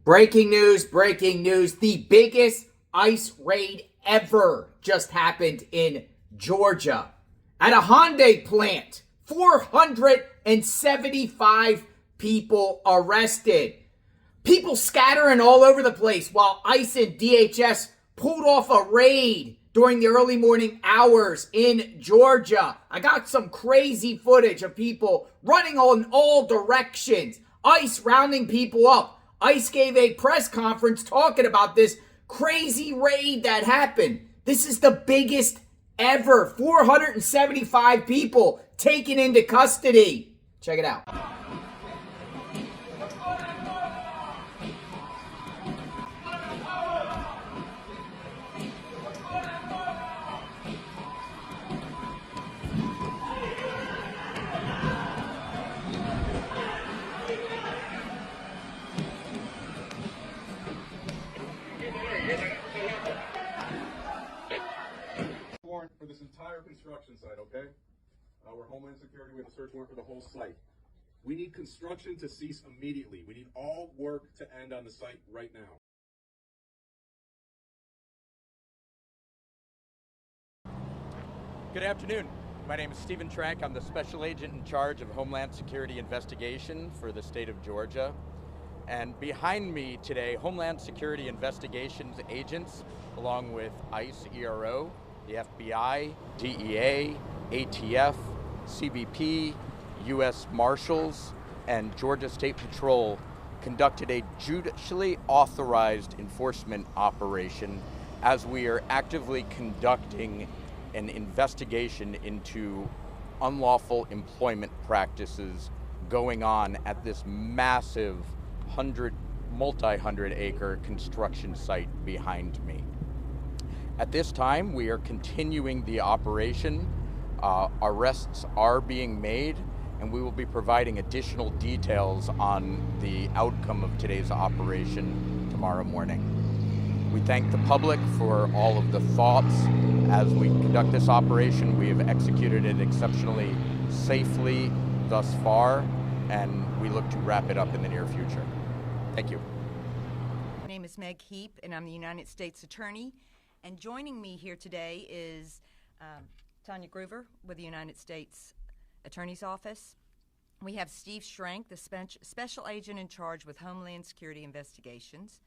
Breaking news, breaking news. The biggest ICE raid ever just happened in Georgia at a Hyundai plant. 475 people arrested. People scattering all over the place while ICE and DHS pulled off a raid during the early morning hours in Georgia. I got some crazy footage of people running on all directions. ICE rounding people up. ICE gave a press conference talking about this crazy raid that happened. This is the biggest ever. 475 people taken into custody. Check it out. Warrant for this entire construction site, okay? We're Homeland Security. We have a search warrant for the whole site. We need construction to cease immediately. We need all work to end on the site right now. Good afternoon. My name is Stephen Trank. I'm the Special Agent in charge of Homeland Security investigation for the state of Georgia. And behind me today, Homeland Security investigations agents, along with ICE, ERO, the FBI, DEA, ATF, CBP, U.S. Marshals, and Georgia State Patrol conducted a judicially authorized enforcement operation as we are actively conducting an investigation into unlawful employment practices going on at this massive multi-hundred acre construction site behind me. At this time, we are continuing the operation. Arrests are being made, and we will be providing additional details on the outcome of today's operation tomorrow morning. We thank the public for all of the thoughts as we conduct this operation. We have executed it exceptionally safely thus far, and we look to wrap it up in the near future. Thank you. My name is Meg Heap, and I'm the United States Attorney. And joining me here today is Tanya Groover with the United States Attorney's Office. We have Steve Schrank, the Special Agent in charge with Homeland Security Investigations.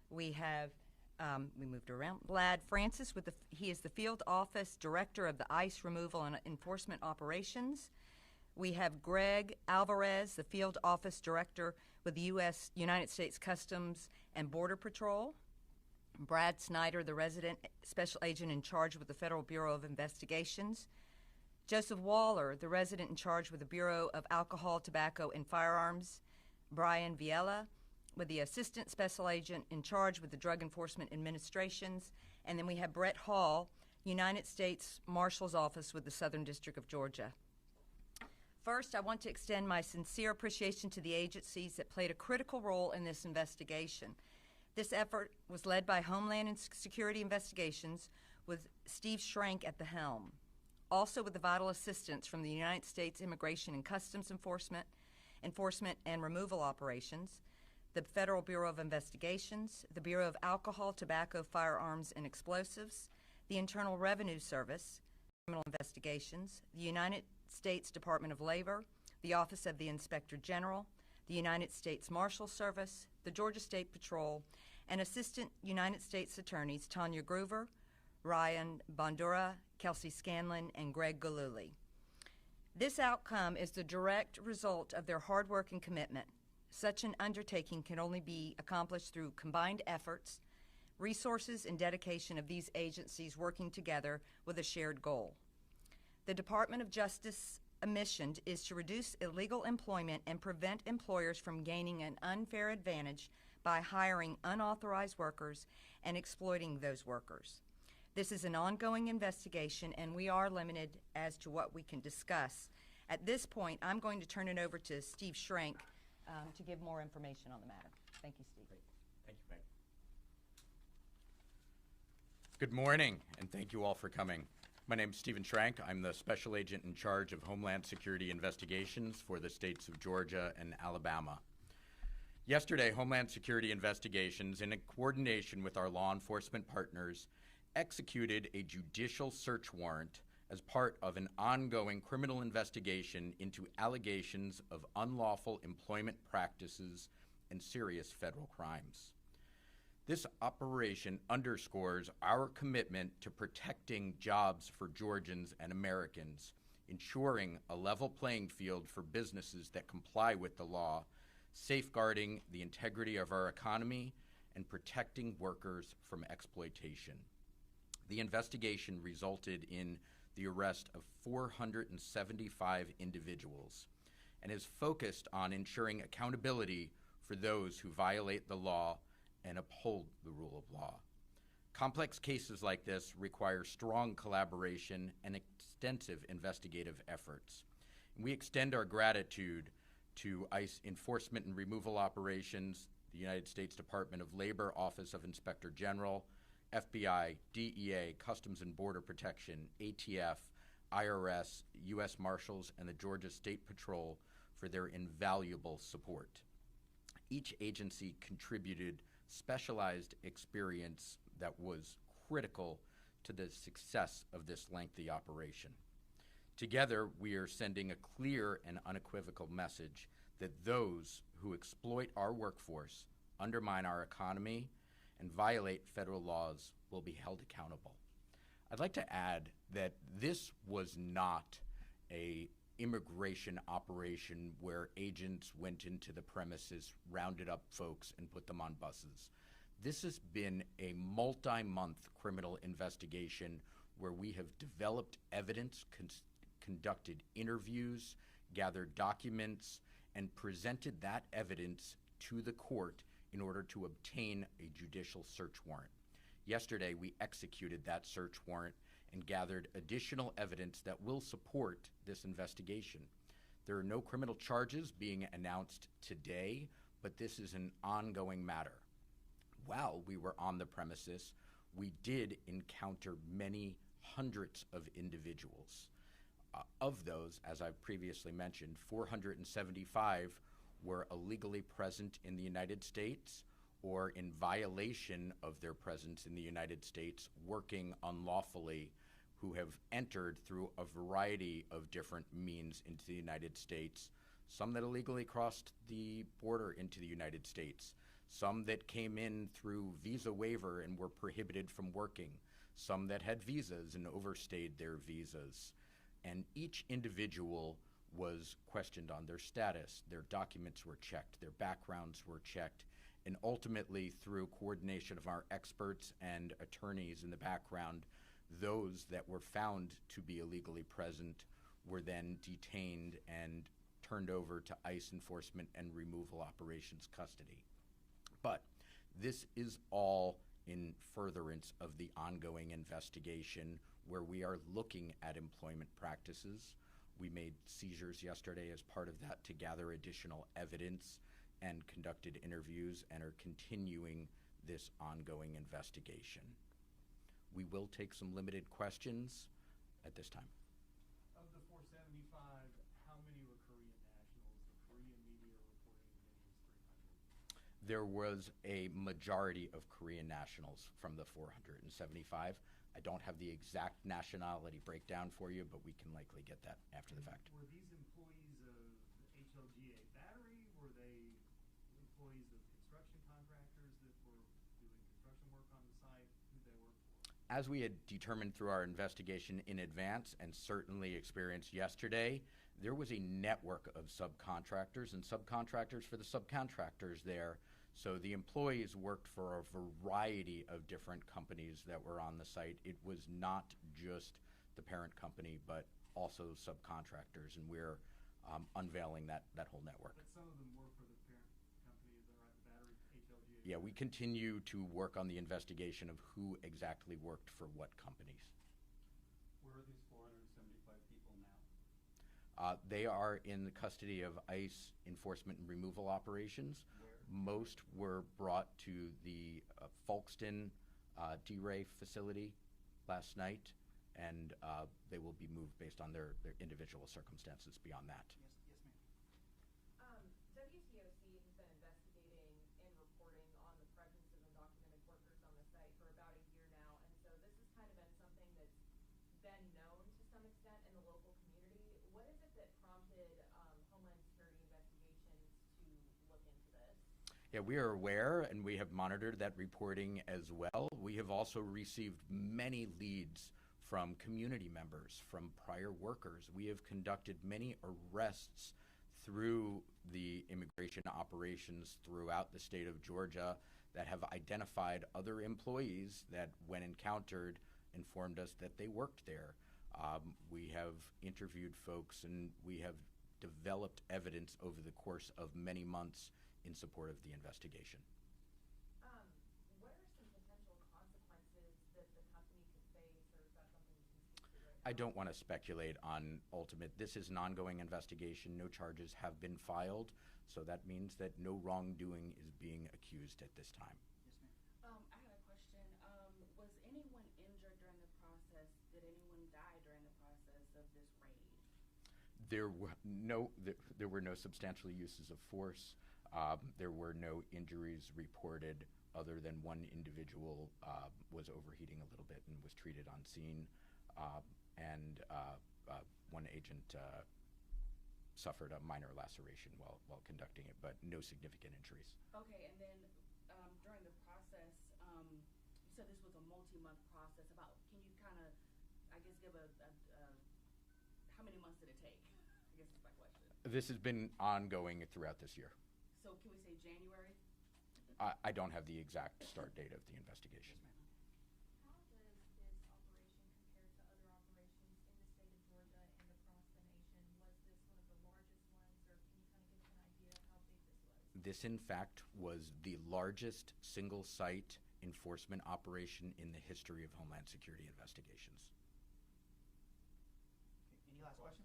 We have, we moved around, Vlad Francis, he is the Field Office Director of the ICE Removal and Enforcement Operations. We have Greg Alvarez, the Field Office Director with the United States Customs and Border Patrol. Brad Snyder, the Resident Special Agent in charge with the Federal Bureau of Investigations. Joseph Waller, the Resident in charge with the Bureau of Alcohol, Tobacco, and Firearms. Brian Viella, with the Assistant Special Agent in charge with the Drug Enforcement Administrations. And then we have Brett Hall, United States Marshal's Office with the Southern District of Georgia. First, I want to extend my sincere appreciation to the agencies that played a critical role in this investigation. This effort was led by Homeland Security Investigations with Steve Schrank at the helm, also with the vital assistance from the United States Immigration and Customs Enforcement and Removal Operations, the Federal Bureau of Investigations, the Bureau of Alcohol, Tobacco, Firearms, and Explosives, the Internal Revenue Service, Criminal Investigations, the United States Department of Labor, the Office of the Inspector General, the United States Marshal Service, the Georgia State Patrol, and Assistant United States Attorneys Tanya Groover, Ryan Bondura, Kelsey Scanlon, and Greg Galuli. This outcome is the direct result of their hard work and commitment. Such an undertaking can only be accomplished through combined efforts, resources, and dedication of these agencies working together with a shared goal. The Department of Justice mission is to reduce illegal employment and prevent employers from gaining an unfair advantage by hiring unauthorized workers and exploiting those workers. This is an ongoing investigation, and we are limited as to what we can discuss. At this point, I'm going to turn it over to Steve Schrank to give more information on the matter. Thank you, Steve. Great. Thank you, Meg. Good morning, and thank you all for coming. My name is Stephen Schrank. I'm the Special Agent in charge of Homeland Security Investigations for the states of Georgia and Alabama. Yesterday, Homeland Security investigations, in coordination with our law enforcement partners, executed a judicial search warrant as part of an ongoing criminal investigation into allegations of unlawful employment practices and serious federal crimes. This operation underscores our commitment to protecting jobs for Georgians and Americans, ensuring a level playing field for businesses that comply with the law, safeguarding the integrity of our economy, and protecting workers from exploitation. The investigation resulted in the arrest of 475 individuals and is focused on ensuring accountability for those who violate the law and uphold the rule of law. Complex cases like this require strong collaboration and extensive investigative efforts. And we extend our gratitude to ICE Enforcement and Removal Operations, the United States Department of Labor Office of Inspector General, FBI, DEA, Customs and Border Protection, ATF, IRS, U.S. Marshals, and the Georgia State Patrol for their invaluable support. Each agency contributed specialized experience that was critical to the success of this lengthy operation. Together, we are sending a clear and unequivocal message that those who exploit our workforce, undermine our economy, and violate federal laws will be held accountable. I'd like to add that this was not an immigration operation where agents went into the premises, rounded up folks, and put them on buses. This has been a multi-month criminal investigation where we have developed evidence, conducted interviews, gathered documents, and presented that evidence to the court in order to obtain a judicial search warrant. Yesterday, we executed that search warrant and gathered additional evidence that will support this investigation. There are no criminal charges being announced today, but this is an ongoing matter. While we were on the premises, we did encounter many hundreds of individuals. Of those, as I've previously mentioned, 475 were illegally present in the United States or in violation of their presence in the United States, working unlawfully, who have entered through a variety of different means into the United States, some that illegally crossed the border into the United States, some that came in through visa waiver and were prohibited from working, some that had visas and overstayed their visas. And each individual was questioned on their status, their documents were checked, their backgrounds were checked, and ultimately through coordination of our experts and attorneys in the background, those that were found to be illegally present were then detained and turned over to ICE Enforcement and Removal Operations custody. But this is all in furtherance of the ongoing investigation where we are looking at employment practices. We made seizures yesterday as part of that to gather additional evidence and conducted interviews and are continuing this ongoing investigation. We will take some limited questions at this time. Of the 475, how many were Korean nationals? The Korean media reporting as many as 300. There was a majority of Korean nationals from the 475. I don't have the exact nationality breakdown for you, but we can likely get that after the fact. Were these employees of HLGA Battery? Were they employees of construction contractors that were doing construction work on the site? Who they work for? As we had determined through our investigation in advance and certainly experienced yesterday, there was a network of subcontractors and subcontractors for the subcontractors there. So the employees worked for a variety of different companies that were on the site. It was not just the parent company, but also subcontractors, and we're unveiling that whole network. But some of them work for the parent company, is that right? The Battery, HLGA? Yeah, we continue to work on the investigation of who exactly worked for what companies. Where are these 475 people now? They are in the custody of ICE Enforcement and Removal Operations. Most were brought to the Folkston D-Ray facility last night, and they will be moved based on their individual circumstances beyond that. Yes, ma'am. WTOC has been investigating and known to some extent in the local community. What is it that prompted Homeland Security investigations to look into this? Yeah, we are aware and we have monitored that reporting as well. We have also received many leads from community members, from prior workers. We have conducted many arrests through the immigration operations throughout the state of Georgia that have identified other employees that, when encountered, informed us that they worked there. We have interviewed folks and we have developed evidence over the course of many months in support of the investigation. What are some potential consequences that the company could face, or is that something you can speak to right now? I don't want to speculate on ultimate. This is an ongoing investigation. No charges have been filed, so that means that no wrongdoing is being accused at this time. I had a question. Was anyone injured during the process? Did anyone die during the process of this raid? There were no substantial uses of force. There were no injuries reported, other than one individual was overheating a little bit and was treated on scene, and one agent suffered a minor laceration while conducting it, but no significant injuries. Okay, and then during the process, you said this was a multi-month process. Can you kind of, I guess, give how many months did it take? I guess is my question. This has been ongoing throughout this year. So can we say January? I don't have the exact start date of the investigation. How does this operation compare to other operations in the state of Georgia and across the nation? Was this one of the largest ones, or can you kind of give us an idea of how big this was? This, in fact, was the largest single-site enforcement operation in the history of Homeland Security investigations. Any last question?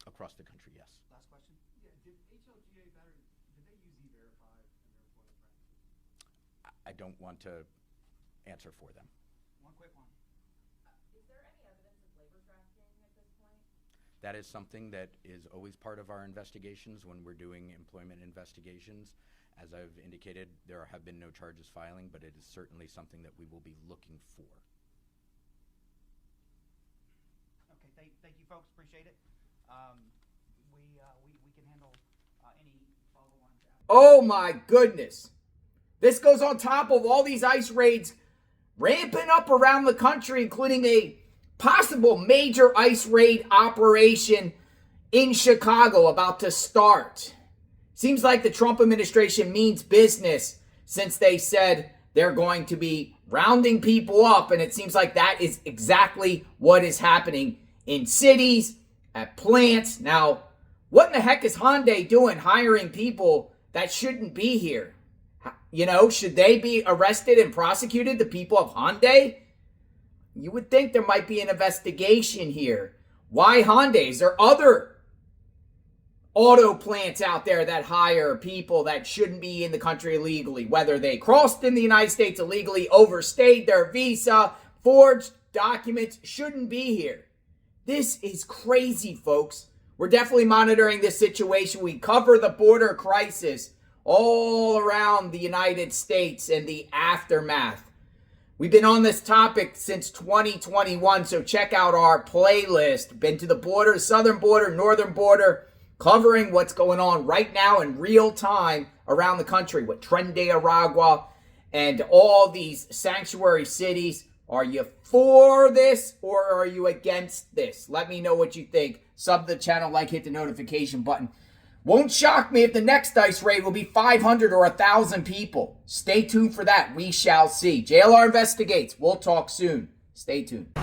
Across the country, yes. Last question? Yeah, did HLGA battery, did they use E-Verify in their employment practices? I don't want to answer for them. One quick one. Is there any evidence of labor trafficking at this point? That is something that is always part of our investigations when we're doing employment investigations. As I've indicated, there have been no charges filing, but it is certainly something that we will be looking for. Okay, thank you folks, appreciate it. We can handle any follow-ons after. Oh my goodness. This goes on top of all these ICE raids ramping up around the country, including a possible major ICE raid operation in Chicago about to start. Seems like the Trump administration means business, since they said they're going to be rounding people up, and it seems like that is exactly what is happening in cities, at plants. Now, what in the heck is Hyundai doing hiring people that shouldn't be here? You know, should they be arrested and prosecuted, the people of Hyundai? You would think there might be an investigation here. Why Hyundai? Is there other auto plants out there that hire people that shouldn't be in the country illegally, whether they crossed in the United States illegally, overstayed their visa, forged documents, shouldn't be here? This is crazy, folks. We're definitely monitoring this situation. We cover the border crisis all around the United States and the aftermath. We've been on this topic since 2021, so check out our playlist. Been to the border, southern border, northern border, covering what's going on right now in real time around the country with Tren de Aragua and all these sanctuary cities. Are you for this or are you against this? Let me know what you think. Sub to the channel, like, hit the notification button. Won't shock me if the next ICE raid will be 500 or 1,000 people. Stay tuned for that. We shall see. JLR investigates. We'll talk soon. Stay tuned.